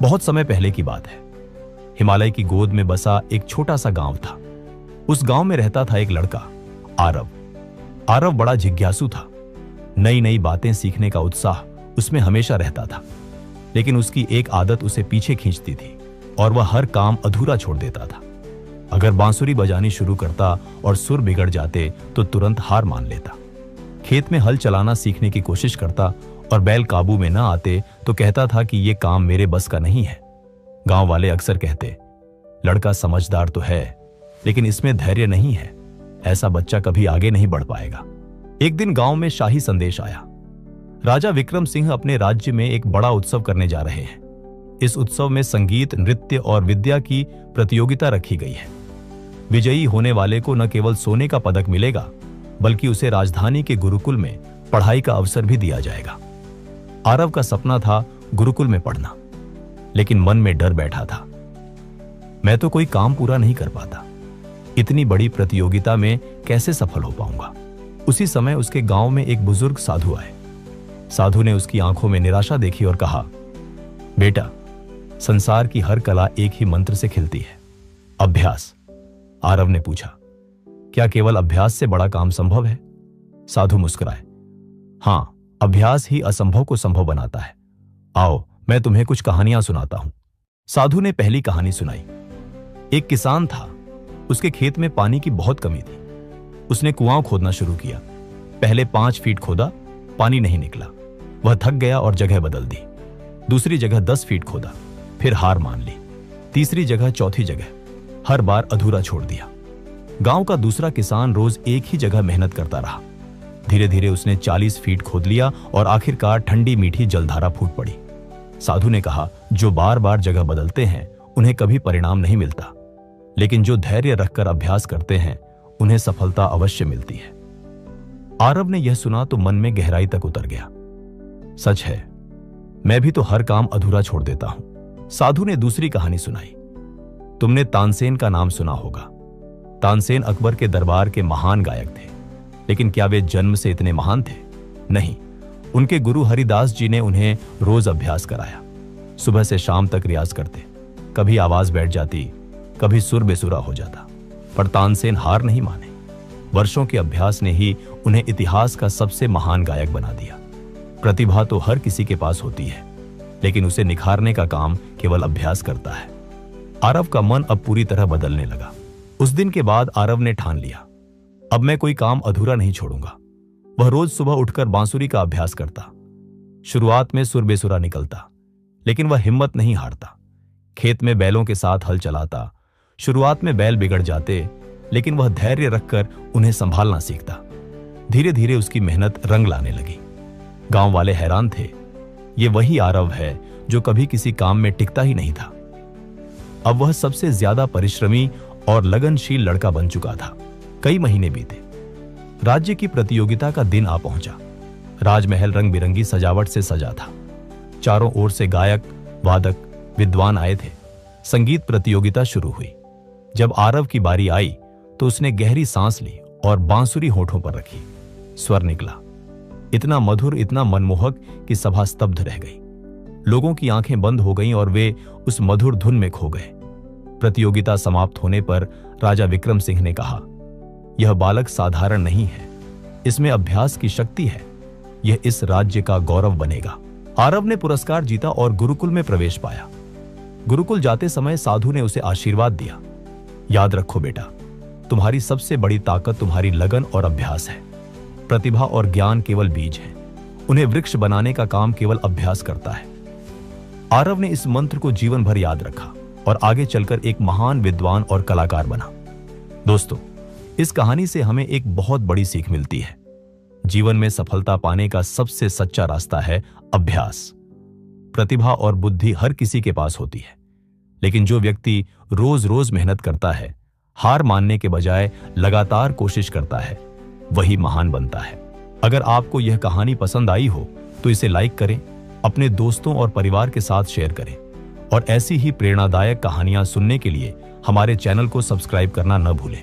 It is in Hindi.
बहुत समय पहले की बात है। हिमालय की गोद में बसा एक छोटा सा गांव था। उस गांव में रहता था एक लड़का, आरव। आरव बड़ा जिज्ञासु था। नई नई बातें सीखने का उत्साह उसमें हमेशा रहता था, लेकिन उसकी एक आदत उसे पीछे खींचती थी और वह हर काम अधूरा छोड़ देता था। अगर बांसुरी बजानी शुरू करता और सुर बिगड़ जाते तो तुरंत हार मान लेता। खेत में हल चलाना सीखने की कोशिश करता और बैल काबू में न आते तो कहता था कि यह काम मेरे बस का नहीं है। गांव वाले अक्सर कहते, लड़का समझदार तो है लेकिन इसमें धैर्य नहीं है, ऐसा बच्चा कभी आगे नहीं बढ़ पाएगा। एक दिन गांव में शाही संदेश आया। राजा विक्रम सिंह अपने राज्य में एक बड़ा उत्सव करने जा रहे हैं। इस उत्सव में संगीत, नृत्य और विद्या की प्रतियोगिता रखी गई है। विजयी होने वाले को न केवल सोने का पदक मिलेगा बल्कि उसे राजधानी के गुरुकुल में पढ़ाई का अवसर भी दिया जाएगा। आरव का सपना था गुरुकुल में पढ़ना, लेकिन मन में डर बैठा था, मैं तो कोई काम पूरा नहीं कर पाता, इतनी बड़ी प्रतियोगिता में कैसे सफल हो पाऊंगा। उसी समय उसके गांव में एक बुजुर्ग साधु आए। साधु ने उसकी आंखों में निराशा देखी और कहा, बेटा, संसार की हर कला एक ही मंत्र से खिलती है, अभ्यास। आरव ने पूछा, क्या केवल अभ्यास से बड़ा काम संभव है? साधु मुस्कुराए, हां, अभ्यास ही असंभव को संभव बनाता है। आओ, मैं तुम्हें कुछ कहानियां सुनाता हूं। साधु ने पहली कहानी सुनाई। एक किसान था। उसके खेत में पानी की बहुत कमी थी। उसने कुआं खोदना शुरू किया। पहले 5 फीट खोदा, पानी नहीं निकला। वह थक गया और जगह बदल दी। दूसरी जगह 10 फीट खोदा, फिर हार मान ली। तीसरी जगह, चौथी जगह, हर बार अधूरा छोड़ दिया। गांव का दूसरा किसान रोज एक ही जगह मेहनत करता रहा। धीरे धीरे उसने 40 फीट खोद लिया और आखिरकार ठंडी मीठी जलधारा फूट पड़ी। साधु ने कहा, जो बार बार जगह बदलते हैं उन्हें कभी परिणाम नहीं मिलता, लेकिन जो धैर्य रखकर अभ्यास करते हैं उन्हें सफलता अवश्य मिलती है। आरव ने यह सुना तो मन में गहराई तक उतर गया। सच है, मैं भी तो हर काम अधूरा छोड़ देता हूं। साधु ने दूसरी कहानी सुनाई। तुमने तानसेन का नाम सुना होगा। तानसेन अकबर के दरबार के महान गायक थे, लेकिन क्या वे जन्म से इतने महान थे? नहीं, उनके गुरु हरिदास जी ने उन्हें रोज अभ्यास कराया। सुबह से शाम तक रियाज करते। कभी आवाज बैठ जाती, कभी सुर बेसुरा हो जाता, पर तानसेन हार नहीं माने। वर्षों के अभ्यास ने ही उन्हें इतिहास का सबसे महान गायक बना दिया। प्रतिभा तो हर किसी के पास होती है, लेकिन उसे निखारने का काम केवल अभ्यास करता है। आरव का मन अब पूरी तरह बदलने लगा। उस दिन के बाद आरव ने ठान लिया, अब मैं कोई काम अधूरा नहीं छोड़ूंगा। वह रोज सुबह उठकर बांसुरी का अभ्यास करता। शुरुआत में सुर बेसुरा निकलता, लेकिन वह हिम्मत नहीं हारता। खेत में बैलों के साथ हल चलाता। शुरुआत में बैल बिगड़ जाते, लेकिन वह धैर्य रखकर उन्हें संभालना सीखता। धीरे धीरे उसकी मेहनत रंग लाने लगी। गांव वाले हैरान थे, ये वही आरव है जो कभी किसी काम में टिकता ही नहीं था। अब वह सबसे ज्यादा परिश्रमी और लगनशील लड़का बन चुका था। कई महीने बीते। राज्य की प्रतियोगिता का दिन आ पहुंचा। राजमहल रंग बिरंगी सजावट से सजा था। चारों ओर से गायक, वादक, विद्वान आए थे। संगीत प्रतियोगिता शुरू हुई। जब आरव की बारी आई तो उसने गहरी सांस ली और बांसुरी होठों पर रखी। स्वर निकला, इतना मधुर, इतना मनमोहक कि सभा स्तब्ध रह गई। लोगों की आंखें बंद हो गईं और वे उस मधुर धुन में खो गए। प्रतियोगिता समाप्त होने पर राजा विक्रम सिंह ने कहा, यह बालक साधारण नहीं है, इसमें अभ्यास की शक्ति है, यह इस राज्य का गौरव बनेगा। आरव ने पुरस्कार जीता और गुरुकुल में प्रवेश पाया। गुरुकुल जाते समय साधु ने उसे आशीर्वाद दिया, याद रखो बेटा, तुम्हारी सबसे बड़ी ताकत तुम्हारी लगन और अभ्यास है। प्रतिभा और ज्ञान केवल बीज हैं, उन्हें वृक्ष बनाने का काम केवल अभ्यास करता है। आरव ने इस मंत्र को जीवन भर याद रखा और आगे चलकर एक महान विद्वान और कलाकार बना। दोस्तों, इस कहानी से हमें एक बहुत बड़ी सीख मिलती है। जीवन में सफलता पाने का सबसे सच्चा रास्ता है अभ्यास। प्रतिभा और बुद्धि हर किसी के पास होती है, लेकिन जो व्यक्ति रोज रोज मेहनत करता है, हार मानने के बजाय लगातार कोशिश करता है, वही महान बनता है। अगर आपको यह कहानी पसंद आई हो तो इसे लाइक करें, अपने दोस्तों और परिवार के साथ शेयर करें और ऐसी ही प्रेरणादायक कहानियां सुनने के लिए हमारे चैनल को सब्सक्राइब करना न भूलें।